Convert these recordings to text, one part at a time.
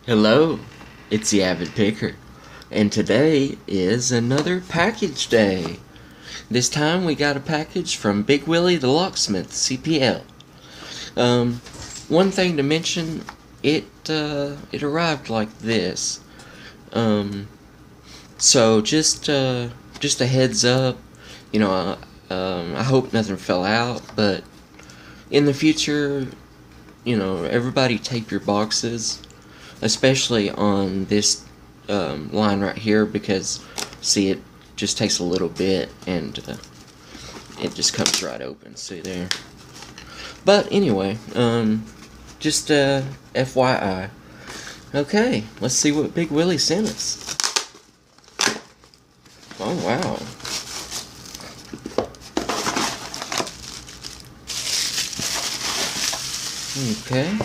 Hello, it's the Avid Picker, and today is another package day. This time we got a package from Big Willy the locksmith, C.P.L. One thing to mention, it arrived like this. So just a heads up, I hope nothing fell out, but in the future, everybody tape your boxes, especially on this line right here, because see, it just takes a little bit and it just comes right open. See there? But anyway, just FYI. Okay, let's see what Big Willy sent us. Oh wow. Okay.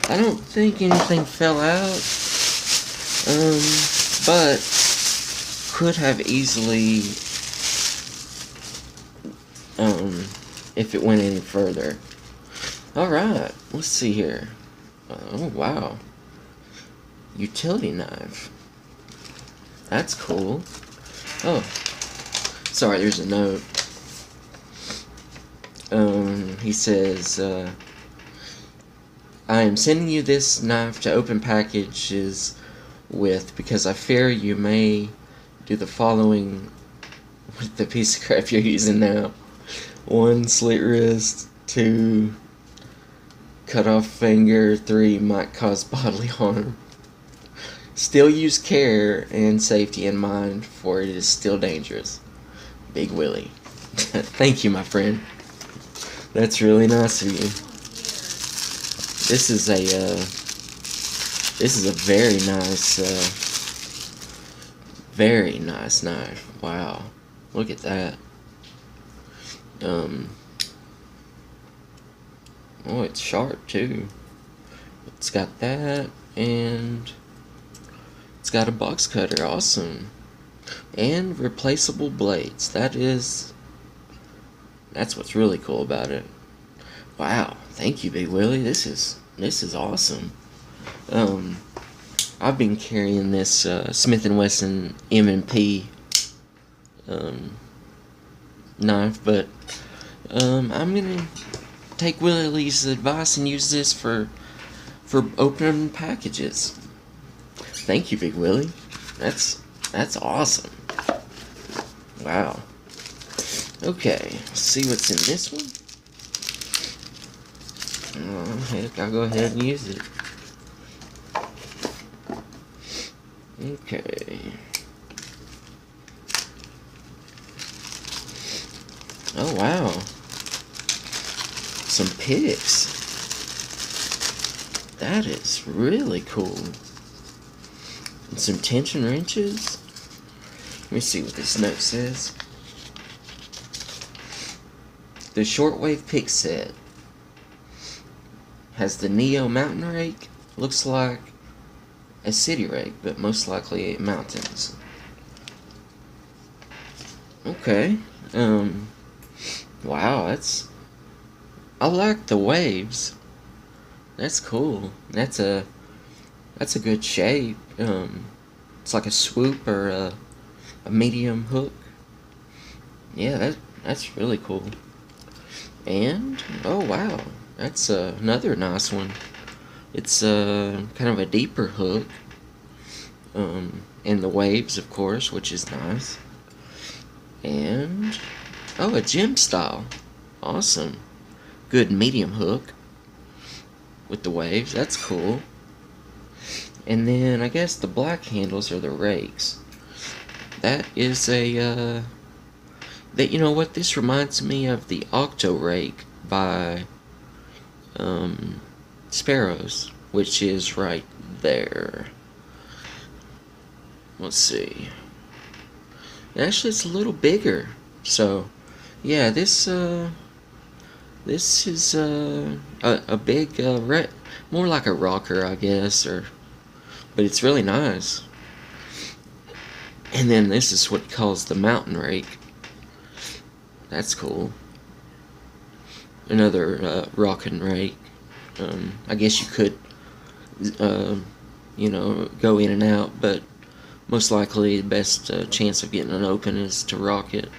I don't think anything fell out, but could have easily, if it went any further. Alright, let's see here. Oh, wow. Utility knife. That's cool. Oh, sorry, there's a note. He says, I am sending you this knife to open packages with because I fear you may do the following with the piece of crap you're using now. 1, slit wrist. 2, cut off finger. 3, might cause bodily harm. Still use care and safety in mind, for it is still dangerous. Big Willy. Thank you, my friend. That's really nice of you. This is a very nice knife. Wow, look at that. Oh, it's sharp too. It's got that, and it's got a box cutter. Awesome. And replaceable blades. That's what's really cool about it. Wow, thank you, Big Willy. This is awesome. I've been carrying this Smith & Wesson M&P knife, but I'm gonna take Willy's advice and use this for opening packages. Thank you, Big Willy. That's awesome. Wow. Okay, let's see what's in this one. Oh, heck, I'll go ahead and use it. Okay. Oh, wow. Some picks. That is really cool. And some tension wrenches. Let me see what this note says. The shortwave pick set has the Neo mountain rake. Looks like a city rake, but most likely mountains. Okay. Wow, I like the waves. That's cool. That's a good shape. It's like a swoop or a medium hook. Yeah, that's really cool. And oh wow, that's another nice one. It's kind of a deeper hook, and the waves, of course, which is nice. And oh, a gem style, awesome. Good medium hook with the waves. That's cool. And then I guess the black handles are the rakes. That is a you know what, this reminds me of the Octo Rake by Sparrows, which is right there. Let's see. Actually, it's a little bigger. So, yeah, this is a big more like a rocker, I guess, but it's really nice. And then this is what he calls the mountain rake. That's cool. Another rock and rake. I guess you could you know, go in and out, but most likely the best chance of getting it open is to rock it.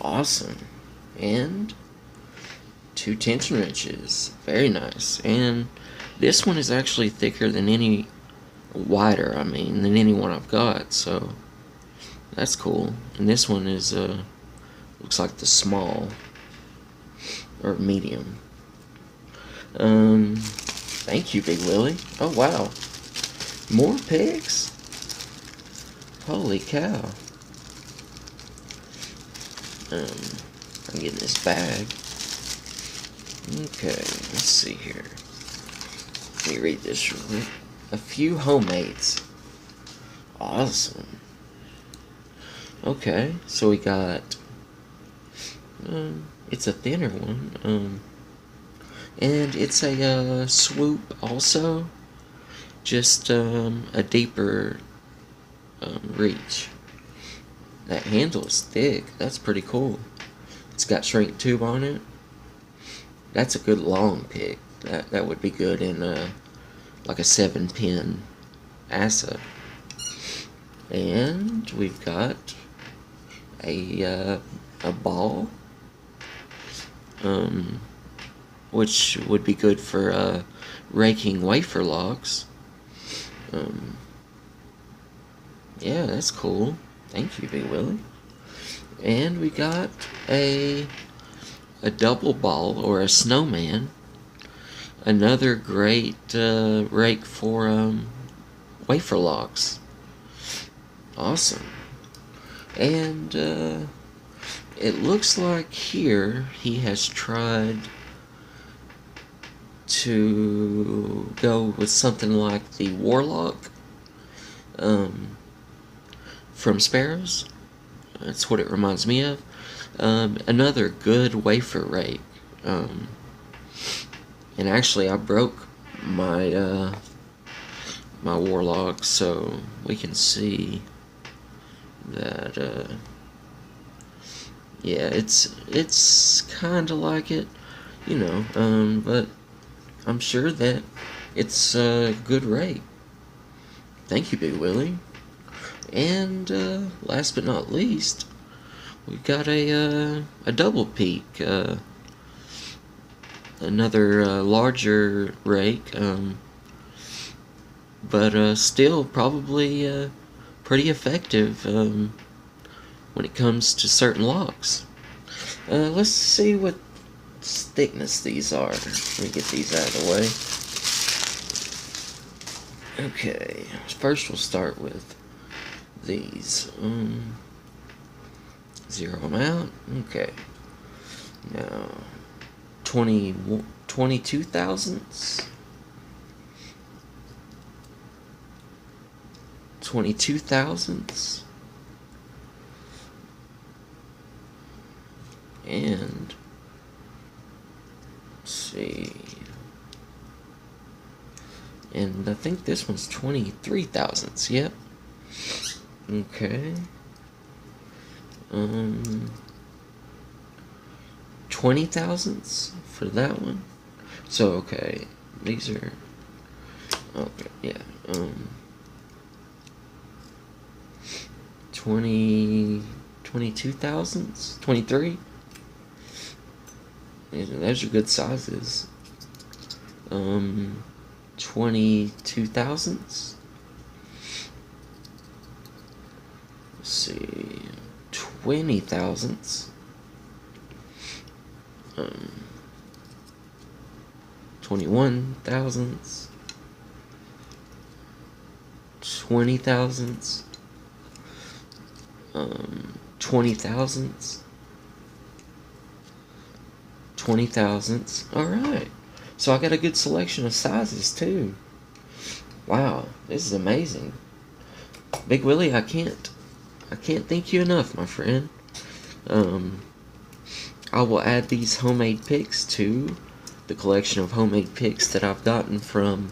Awesome. And 2 tension wrenches. Very nice. And this one is actually thicker than any, wider, I mean, than any one I've got, so that's cool. And this one is, looks like the small, or medium. Thank you, Big Willy. Oh, wow. More pigs? Holy cow. I'm getting this bag. Okay, let's see here. Let me read this real quick. A few homemades. Awesome. Okay, so we got, it's a thinner one, and it's a swoop also, just a deeper reach. That handle is thick. That's pretty cool. It's got shrink tube on it. That's a good long pick. That would be good in like a 7-pin ASA. And we've got a ball, which would be good for raking wafer logs. Yeah, that's cool. Thank you, Big Willy. And we got a double ball, or a snowman. Another great rake for wafer logs. Awesome. And it looks like here he has tried to go with something like the Warlock from Sparrows. That's what it reminds me of. Another good wafer rake. And actually I broke my my Warlock, so we can see that yeah, it's kinda like it, you know, but I'm sure that it's a good rate. Thank you, Big Willy. And last but not least, we've got a double peak, another larger rake, but still probably pretty effective when it comes to certain locks. Let's see what thickness these are. Let me get these out of the way. Okay, first we'll start with these. Zero them out. Okay. Now, 22 thousandths. 22 thousandths. And let's see. And I think this one's 23 thousandths. Yep. Okay. 20 thousandths for that one. So okay, these are okay. Yeah. 22 thousandths. 23. Those are good sizes. 22 thousandths. Let's see. 20 thousandths. 21 thousandths. 20 thousandths. 20 thousandths. 20 thousandths. Alright. So I got a good selection of sizes too. Wow, this is amazing. Big Willy, I can't thank you enough, my friend. I will add these homemade picks to the collection of homemade picks that I've gotten from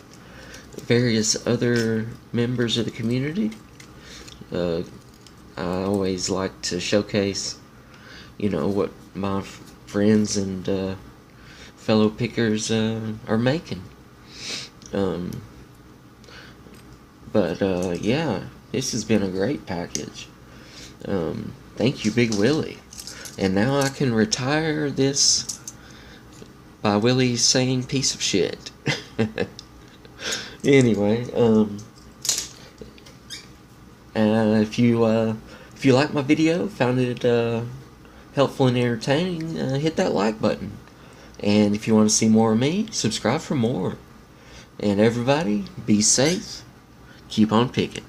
various other members of the community. I always like to showcase, you know, what my friends and fellow pickers are making. But yeah, this has been a great package. Thank you, Big Willy. And now I can retire this by Willie saying piece of shit. Anyway, if you like my video, found it helpful and entertaining, hit that like button. And if you want to see more of me, subscribe for more. And everybody, be safe. Keep on picking.